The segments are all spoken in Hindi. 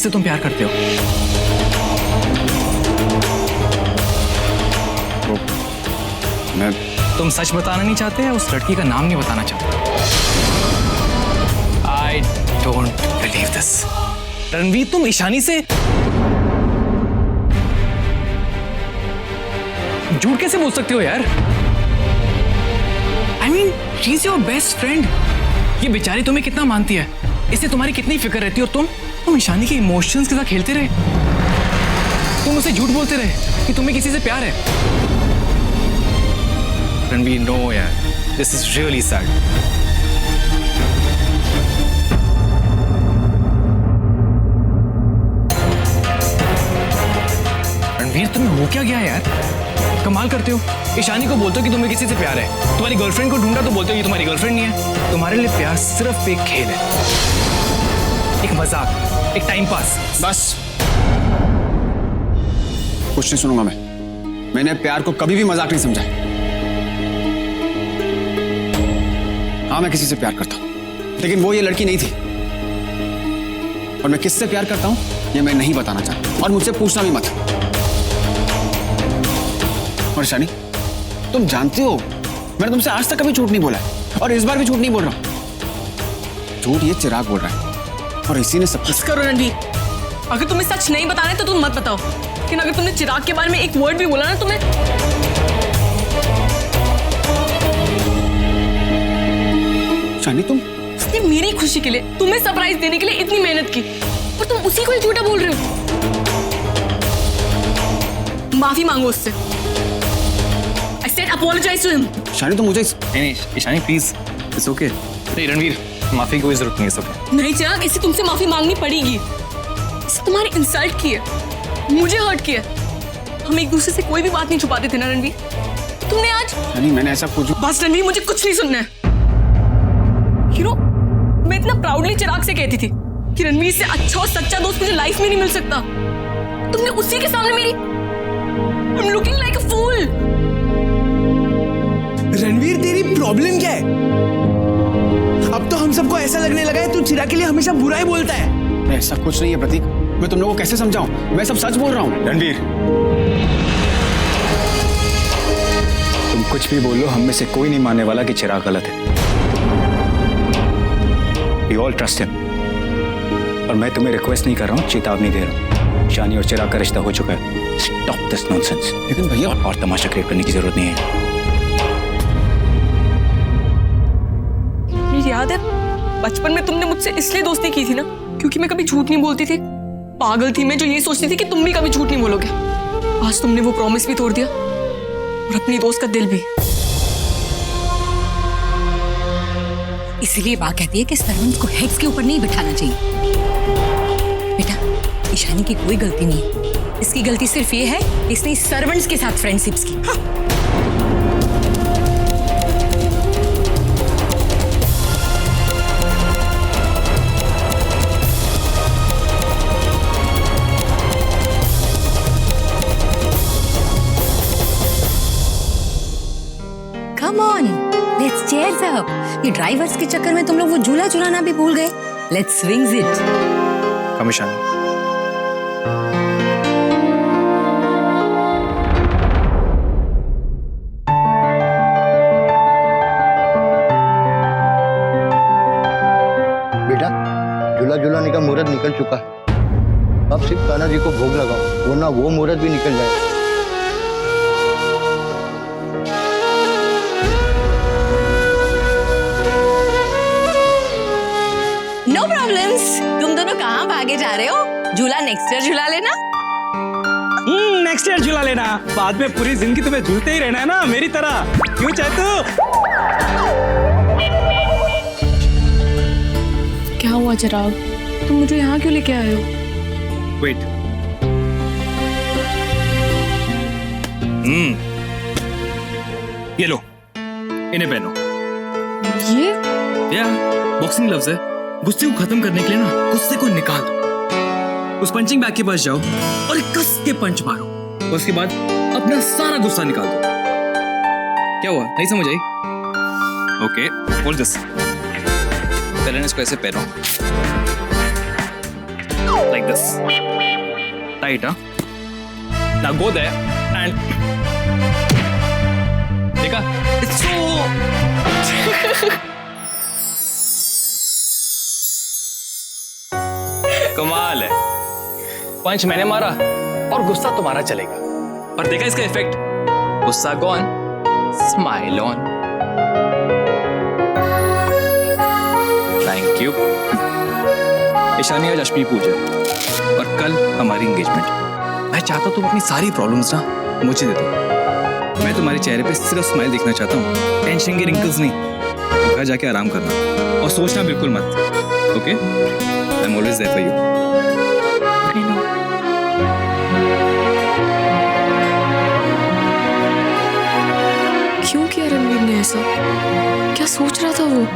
किससे तुम प्यार करते हो? मैं तुम सच बताना नहीं चाहते या उस लड़की का नाम नहीं बताना चाहते? I don't believe this. Ranveer, तुम ईशानी से झूठ कैसे बोल सकते हो यार? I mean, she is your best friend. ये बेचारी तुम्हें कितना मानती है, इससे तुम्हारी कितनी फिक्र रहती है, और तुम ईशानी के इमोशंस के साथ खेलते रहे। तुम उसे झूठ बोलते रहे कि तुम्हें किसी से प्यार है। रणवीर, नो यार, this is really sad. Ranveer, तुम्हें हो क्या गया यार? कमाल करते हो। ईशानी को बोलते हो कि तुम्हें किसी से प्यार है, तुम्हारी गर्लफ्रेंड को ढूंढा तो बोलते हो कि तुम्हारी गर्लफ्रेंड नहीं है। तुम्हारे लिए प्यार सिर्फ एक खेल है, एक मजाक, एक टाइम पास। बस कुछ नहीं सुनूंगा मैंने प्यार को कभी भी मजाक नहीं समझा। हाँ, मैं किसी से प्यार करता हूं, लेकिन वो ये लड़की नहीं थी। और मैं किससे प्यार करता हूं ये मैं नहीं बताना चाहता, और मुझसे पूछना भी मत। और ईशानी, तुम जानती हो मैंने तुमसे आज तक कभी झूठ नहीं बोला है, और इस बार भी झूठ नहीं बोल रहा हूं। झूठ ये चिराग बोल रहा है, और इसी ने सब कुछ। करो रणवीर, अगर तुम्हें सच नहीं बताना है तो तुम मत बताओ, लेकिन अगर तुमने चिराग के बारे में एक वर्ड भी बोला ना तुम्हें। ईशानी, तुम उसने मेरी खुशी के लिए, तुम्हें सरप्राइज देने के लिए इतनी मेहनत की, और तुम उसी को ही झूठा बोल रहे हो। माफी मांगो उससे। I said apologize to him. Ishani, तुम मुझे नहीं, ईशानी प्लीज, इट्स ओके। नहीं रणवीर, माफी की कोई जरूरत नहीं है, सब। नहीं चिराग, इससे तुमसे माफी मांगनी पड़ेगी। इससे तुम्हारी इंसल्ट की है, मुझे हर्ट किया। हम एक दूसरे से कोई भी बात नहीं छुपाते थे ना रणवीर। तुमने आज। ईशानी, मैंने ऐसा कुछ। बस रणवीर, मुझे कुछ नहीं सुनना है। मैं इतना प्राउडली चिराग से कहती थी कि रणवीर से अच्छा और सच्चा दोस्त मुझे लाइफ में नहीं मिल सकता। तुमने उसी के सामने मेरी I'm looking like a fool. Ranveer, तेरी प्रॉब्लम क्या है? अब तो हम सबको ऐसा लगने लगा है तू चिराग के लिए हमेशा बुरा ही बोलता है। ऐसा कुछ नहीं है प्रतीक, मैं तुम लोगों को कैसे समझाऊं? मैं सब सच बोल रहा हूं। रणवीर, तुम कुछ भी बोलो, हम में से कोई नहीं मानने वाला कि चिराग गलत है। We all trust him. और मैं तुम्हें रिक्वेस्ट नहीं कर रहा हूँ, चेतावनी दे रहा हूँ। शानी और चिराग का रिश्ता हो चुका है। Stop this nonsense. लेकिन भैया, और तमाशा क्रिएट करने की जरूरत नहीं है। मुझे याद है बचपन में तुमने मुझसे इसलिए दोस्ती की थी ना, क्योंकि मैं कभी झूठ नहीं बोलती थी। पागल थी मैं जो ये सोचती थी कि तुम भी कभी झूठ नहीं बोलोगे। आज तुमने वो प्रॉमिस भी तोड़ दिया, और अपनी दोस्त का दिल भी। इसलिए बात कहती है कि सर्वेंट्स को हेड्स के ऊपर नहीं बिठाना चाहिए। बेटा, ईशानी की कोई गलती नहीं है। इसकी गलती सिर्फ ये है कि इसने सर्वेंट्स के साथ फ्रेंडशिप्स की। हाँ। Come on, let's cheers up. ये ड्राइवर्स के चक्कर में तुम लोग वो झूला झूलाना भी भूल गए। Let's swings it. कम ईशानी। बेटा, झूला झूलाने का मुहूर्त निकल चुका है। अब सिर्फ कान्हा जी को भोग लगाओ, वरना वो मुहूर्त भी निकल जाए। No problems. तुम दोनों कहाँ भागे जा रहे हो? झूला नेक्स्ट ईयर झूला लेना। नेक्स्ट ईयर झूला लेना, बाद में पूरी जिंदगी तुम्हें झूलते ही रहना है ना, मेरी तरह। क्यों चाहतू? क्या हुआ चिराग, तुम मुझे यहाँ क्यों लेके आए हो? वेट। ये लो, इन्हें पहनो। ये या बॉक्सिंग ग्लव्स है। गुस्से को खत्म करने के लिए ना, गुस्से को निकाल दो। उस पंचिंग बैग के पास जाओ और एक कस के पंच मारो। उसके बाद अपना सारा गुस्सा निकाल दो। क्या हुआ, नहीं समझ आई? Okay, hold this. पहले इसको ऐसे पहनो, Like this. Tight, huh? Now go there and... देखा? It's so... कमाल है। पंच मैंने मारा और गुस्सा तुम्हारा चलेगा। और देखा इसका इफेक्ट? गुस्सा gone, smile on. Thank you. Ishani आज अष्टमी पूजा और कल हमारी एंगेजमेंट। मैं चाहता हूँ तुम अपनी सारी प्रॉब्लम्स ना मुझे दे दो। मैं तुम्हारे चेहरे पे सिर्फ स्माइल देखना चाहता हूँ, टेंशन के रिंकल्स नहीं। तो घर जाके आराम करना और सोचना बिल्कुल मत। Okay? I am always there for you. क्यों किया रणवीर ने ऐसा? क्या सोच रहा था वो?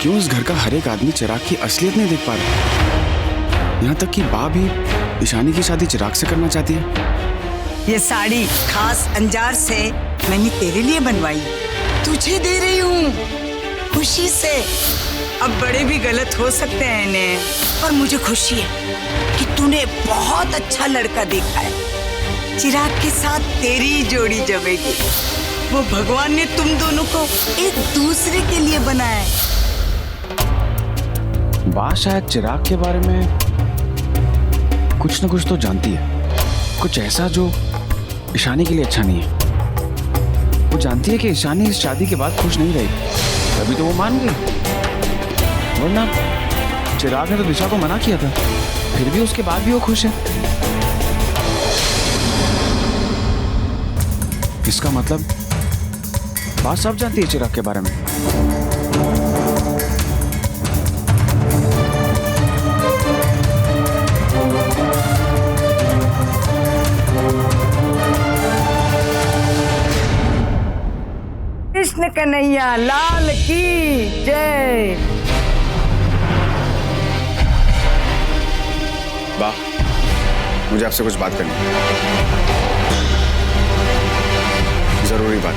क्यों इस घर का हर एक आदमी चिराग की असलियत नहीं देख पा रहा? यहाँ तक कि बा भी ईशानी की शादी चिराग से करना चाहती है। ये साड़ी खास अंजार से मैंने तेरे लिए बनवाई, तुझे दे रही हूँ खुशी से। अब बड़े भी गलत हो सकते हैं इन्हें, पर मुझे खुशी है कि तूने बहुत अच्छा लड़का देखा है। चिराग के साथ तेरी जोड़ी जमेगी। वो भगवान ने तुम दोनों को एक दूसरे के लिए बनाया है। बा शायद चिराग के बारे में कुछ न कुछ तो जानती है, कुछ ऐसा जो ईशानी के लिए अच्छा नहीं है। वो जानती है कि ईशानी इस शादी के बाद खुश नहीं रहेगी, तभी तो वो मान गई। वरना चिराग ने तो दिशा को मना किया था, फिर भी उसके बाद भी वो खुश है। इसका मतलब बात सब जानती है चिराग के बारे में। कृष्ण कन्हैया लाल की जय। वाह, मुझे आपसे कुछ बात करनी है, जरूरी बात।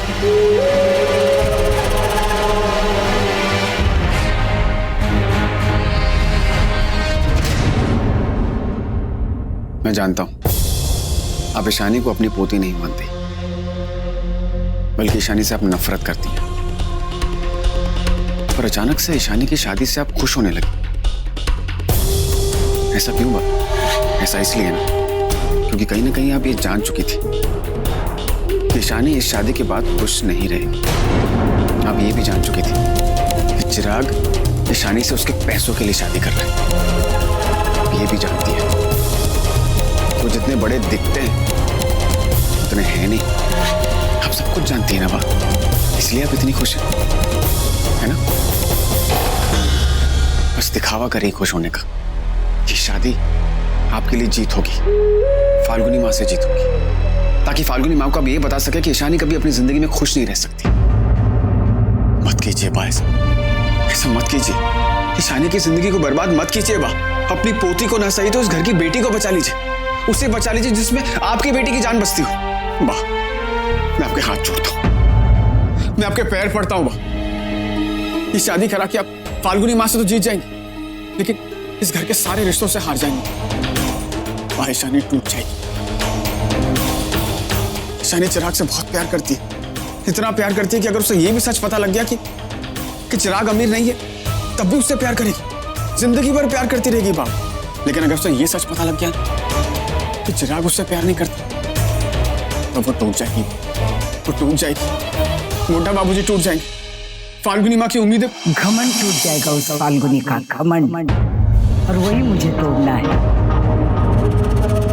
मैं जानता हूं आप ईशानी को अपनी पोती नहीं मानते, बल्कि ईशानी से आप नफरत करती हैं। पर अचानक से ईशानी की शादी से आप खुश होने लगे। ऐसा क्यों बा? ऐसा इसलिए ना क्योंकि कहीं ना कहीं आप ये जान चुकी थी कि ईशानी इस शादी के बाद खुश नहीं रहेगी। आप ये भी जान चुकी थी कि चिराग ईशानी से उसके पैसों के लिए शादी कर रहा है। आप ये भी जानती है वो जितने बड़े दिखते हैं उतने हैं नहीं। आप सब कुछ जानती है ना बा, इसलिए आप इतनी खुश है ना? बस दिखावा करें खुश होने का। ये शादी आपके लिए जीत होगी, फाल्गुनी माँ से जीत होगी, ताकि फाल्गुनी माँ को आप ये बता सके कि ईशानी कभी अपनी जिंदगी में खुश नहीं रह सकती। मत कीजिए बा ऐसा मत कीजिए। ईशानी की जिंदगी को बर्बाद मत कीजिए बा। अपनी पोती को ना सही तो उस घर की बेटी को बचा लीजिए, उसे बचा लीजिए जिसमें आपकी बेटी की जान बसती हो। बा, मैं आपके हाथ जोड़ता हूं, मैं आपके पैर पड़ता हूं बा। ये शादी करा के आप फाल्गुनी माँ से तो जीत जाएंगे, लेकिन इस घर के सारे रिश्तों से हार जाएंगे। बा, ईशानी टूट जाएगी। ईशानी चिराग से बहुत प्यार करती है, इतना प्यार करती है कि अगर उसे ये भी सच पता लग गया कि चिराग अमीर नहीं है, तब भी उससे प्यार करेगी, जिंदगी भर प्यार करती रहेगी बा। लेकिन अगर उसे ये सच पता लग गया कि चिराग उससे प्यार नहीं करता, तो वो टूट जाएगी, वो टूट जाएगी। मोटा बाबूजी टूट जाएंगे, फाल्गुनी माँ की उम्मीदें। घमंड टूट जाएगा उस फाल्गुनी का, घमंड, और वही मुझे तोड़ना है।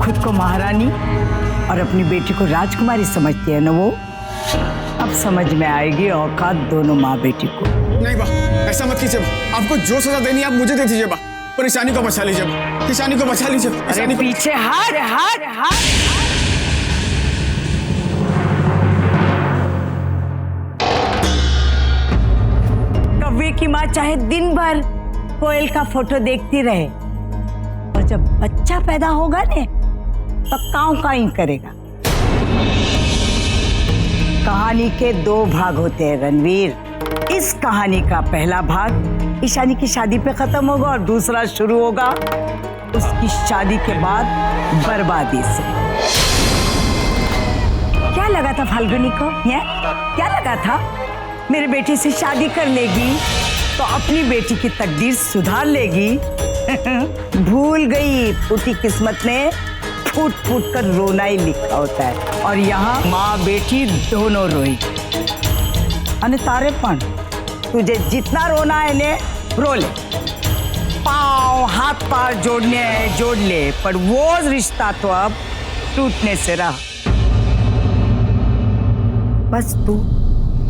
खुद को महारानी और अपनी बेटी को राजकुमारी समझती है ना वो, अब समझ में आएगी औकात दोनों माँ बेटी को। नहीं बा, ऐसा मत कीजिए बा। आपको जो सजा देनी है आप मुझे दे दीजिए बा, पर ईशानी को बचा लीजिए बा, ईशानी को बचा लीजिए। अरे पीछे हाथ हाथ हाथ। की माँ चाहे दिन भर कोयल का फोटो देखती रहे, और जब बच्चा पैदा होगा ने तो काऊ काई करेगा। कहानी के 2 भाग होते हैं रणवीर। इस कहानी का पहला भाग ईशानी की शादी पे खत्म होगा और दूसरा शुरू होगा उसकी शादी के बाद बर्बादी से। क्या लगा था फाल्गुनी को? क्या लगा था मेरे बेटे से शादी कर लेगी तो अपनी बेटी की तकदीर सुधार लेगी? भूल गई, फूटी किस्मत ने फूट फूट कर रोना ही लिखा होता है, और यहाँ माँ बेटी दोनों रोई। अने तारे पण तुझे जितना रोना है ने रो ले, पाँव हाथ पार जोड़ने हैं जोड़ ले, पर वो रिश्ता तो अब टूटने से रहा। बस तू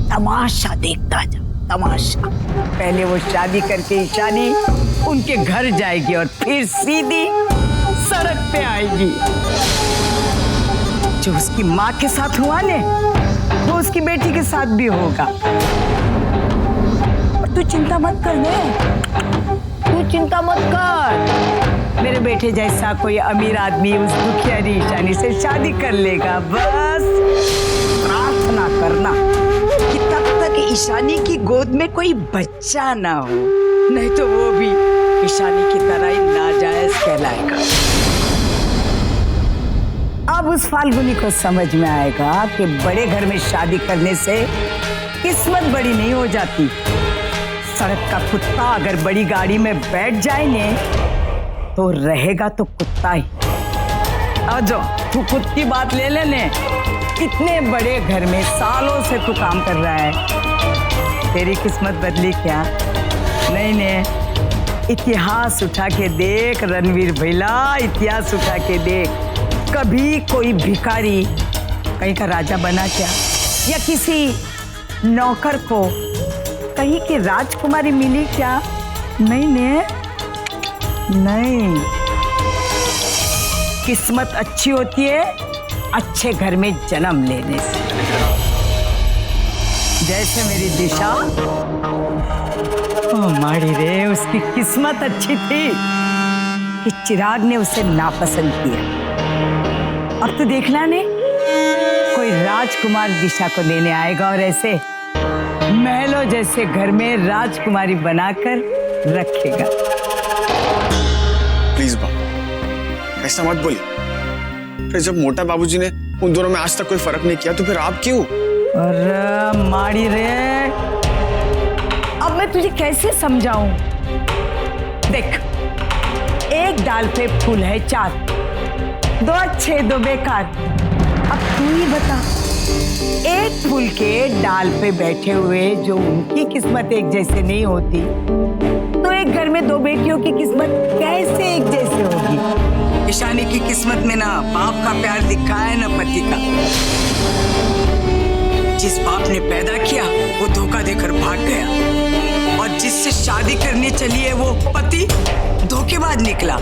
तमाशा देखता जा, तमाशा। पहले वो शादी करके ईशानी उनके घर जाएगी और फिर सीधी सड़क पे आएगी। जो उसकी माँ के साथ हुआ ने वो उसकी बेटी के साथ भी होगा। तू चिंता मत कर ले, तू चिंता मत कर। मेरे बेटे जैसा कोई अमीर आदमी उस दुखियारी ईशानी से शादी कर लेगा। बस प्रार्थना करना कि तब तक ईशानी की गोद में कोई बच्चा ना हो, नहीं तो वो भी ईशानी की तरह ही नाजायज कहलाएगा। अब उस फाल्गुनी को समझ में आएगा कि बड़े घर में शादी करने से किस्मत बड़ी नहीं हो जाती। सड़क का कुत्ता अगर बड़ी गाड़ी में बैठ जाए ने तो रहेगा तो कुत्ता ही। और जो तू खुद की बात ले लेने, इतने बड़े घर में सालों से तू काम कर रहा है, तेरी किस्मत बदली क्या? नहीं ने, इतिहास उठा के देख रणवीर भैया, इतिहास उठा के देख। कभी कोई भिखारी कहीं का राजा बना क्या? या किसी नौकर को कहीं की राजकुमारी मिली क्या? नहीं ने, नहीं। किस्मत अच्छी होती है अच्छे घर में जन्म लेने से। जैसे मेरी दिशा, ओ माड़ी रे, उसकी किस्मत अच्छी थी कि चिराग ने उसे नापसंद किया। अब तो देखना ने कोई राजकुमार दिशा को लेने आएगा और ऐसे महलों जैसे घर में राजकुमारी बनाकर रखेगा। प्लीज बाबू, ऐसा मत बोलिए। फिर जब मोटा बाबूजी ने उन दोनों में आज तक कोई फर्क नहीं किया तो फिर आप क्यों? अरे माड़ी रे, अब मैं तुझे कैसे समझाऊं? देख, एक डाल पे फूल है 4, 2 अच्छे 2 बेकार। अब तू ही बता, एक फूल के डाल पे बैठे हुए जो उनकी किस्मत एक जैसे नहीं होती, तो एक घर में 2 बेटियों की किस्मत कैसे एक जैसे होगी? ईशानी की किस्मत में ना बाप का प्यार दिखा है ना पति का। जिस बाप ने पैदा किया वो धोखा देकर भाग गया, और जिससे शादी करने चली है वो पति धोखेबाज निकला।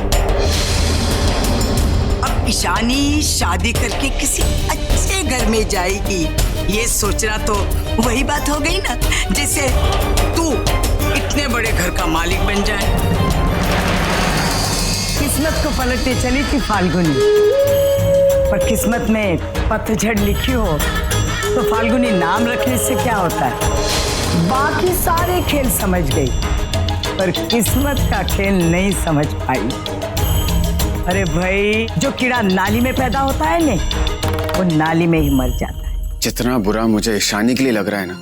अब ईशानी शादी करके किसी अच्छे घर में जाएगी, ये सोचना तो वही बात हो गई ना जैसे तू इतने बड़े घर का मालिक बन जाए। किस्मत को पलटने चली थी फाल्गुनी, पर किस्मत में पतझड़ लिखी हो तो फाल्गुनी नाम रखने से क्या होता है? बाकी सारे खेल समझ गई, पर किस्मत का खेल नहीं समझ पाई। अरे भाई, जो कीड़ा नाली में पैदा होता है ने, वो नाली में ही मर जाता है। जितना बुरा मुझे ईशानी के लिए लग रहा है ना,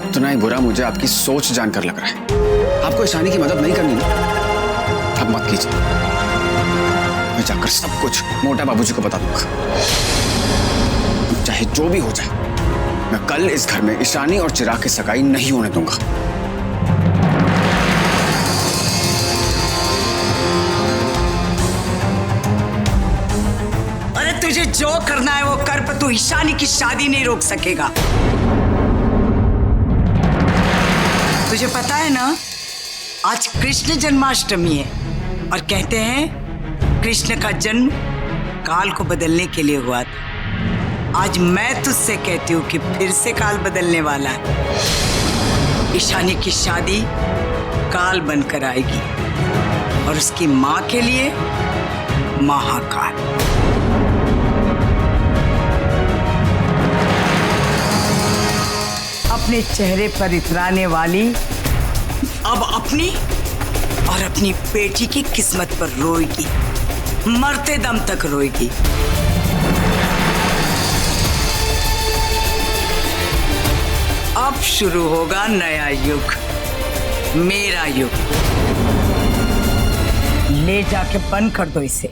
उतना ही बुरा मुझे आपकी सोच जानकर लग रहा है। आपको ईशानी की मदद नहीं करनी ना, अब मत कीजिए। मैं जाकर सब कुछ मोटा बाबूजी को बता दूंगा। चाहे जो भी हो जाए, मैं कल इस घर में ईशानी और चिराग की सगाई नहीं होने दूंगा। तुझे जो करना है वो कर, पर तू ईशानी की शादी नहीं रोक सकेगा। तुझे पता है ना, आज कृष्ण जन्माष्टमी है, और कहते हैं कृष्ण का जन्म काल को बदलने के लिए हुआ था। आज मैं तुझसे कहती हूँ कि फिर से काल बदलने वाला है। ईशानी की शादी काल बनकर आएगी और उसकी माँ के लिए महाकाल। अपने चेहरे पर इतराने वाली अब अपनी और अपनी बेटी की किस्मत पर रोएगी, मरते दम तक रोएगी। अब शुरू होगा नया युग, मेरा युग। ले जाके बंद कर दो इसे।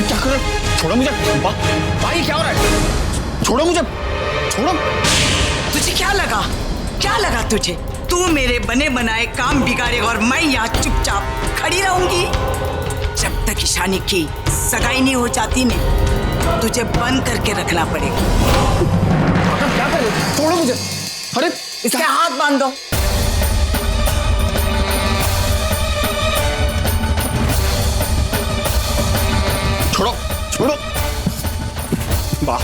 क्या कर रहे हो? छोड़ो मुझे। भाई क्या हो रहा है? छोड़ो मुझे, छोड़ो। तुझे क्या लगा? क्या लगा तुझे? तू मेरे बने बनाए काम बिगाड़ेगा और मैं यहाँ चुपचाप खड़ी रहूंगी? जब तक ईशानी की सगाई नहीं हो जाती ने तुझे बंद करके रखना पड़ेगा। क्या कर रहे हो? छोड़ो मुझे। अरे इसके हाथ बांध दो। छोड़ो, छोड़ो। वाह,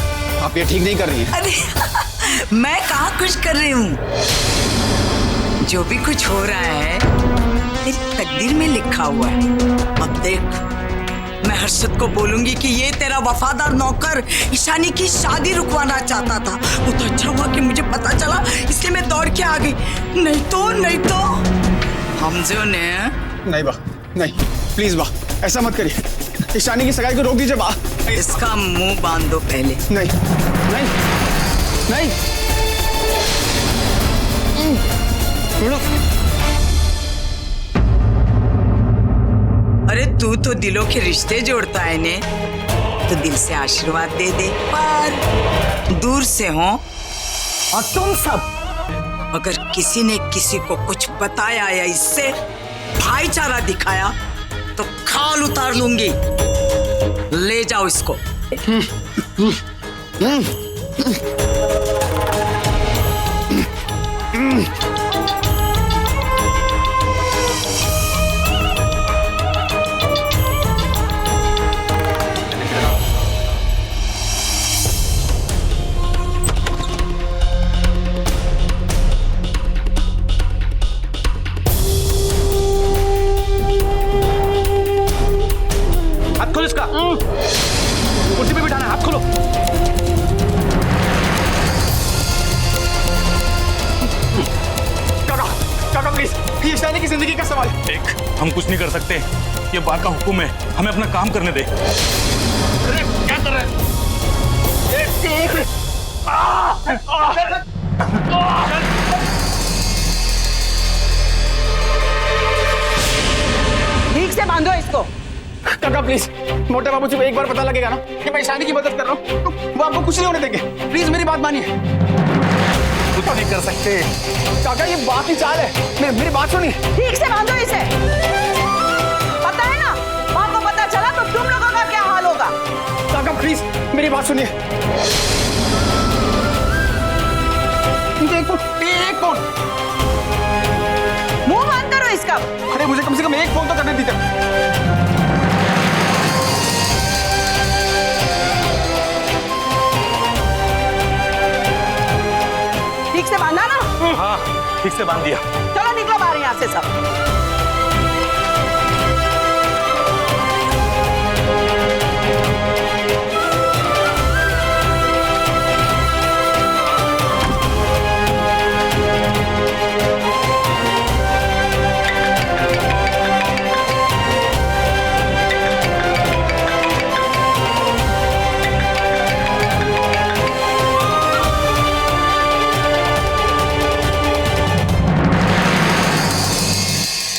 आप ये ठीक नहीं कर रही हैं। अरे मैं कहाँ कुछ कर रही हूँ? जो भी कुछ हो रहा है तेरी तकदीर में लिखा हुआ है। अब देख, मैं हर्षद को बोलूंगी कि ये तेरा वफादार नौकर ईशानी की शादी रुकवाना चाहता था। वो तो अच्छा हुआ कि मुझे पता चला, इसलिए मैं दौड़ के आ गई। नहीं तो हमजो ने। नहीं बा, नहीं, प्लीज बा, ऐसा मत करिए। ईशानी की सगाई को रोक दीजिए बा। इसका मुंह बांध दो पहले। नहीं, नहीं, नहीं। छोड़ो। अरे तू तो दिलों के रिश्ते जोड़ता है ने, तो दिल से आशीर्वाद दे दे। पर दूर से हो। और तुम सब अगर किसी ने किसी को कुछ बताया या इससे भाईचारा दिखाया तो खाल उतार लूंगी। ले जाओ इसको। हाथ खोलो इसका। कुर्सी पे बिठाना, हाथ खोलो। काका प्लीज, ये ईशानी की जिंदगी का सवाल है। देख, हम कुछ नहीं कर सकते, ये बा का हुक्म है, हमें अपना काम करने दे। अरे क्या कर रहे हैं? ठीक से बांधो इसको। काका प्लीज, मोटे बाबू जी को एक बार पता लगेगा ना कि मैं ईशानी की मदद कर रहा हूँ, वो आपको कुछ नहीं होने देंगे। प्लीज मेरी बात मानिए। कुछ नहीं कर सकते। काका ये बात की चाल है, मेरी बात सुनिए। ठीक से बांधो इसे। पता है ना, माँ को पता चला तो तुम लोगों का क्या हाल होगा। काका प्लीज मेरी बात सुनिए। एक फोन। मुंह बंद करो इसका। अरे मुझे कम से कम एक फोन तो करने दीजिए। ठीक से बांधा ना? हाँ, ठीक से बांध दिया। चलो निकलो बाहर यहाँ से सब।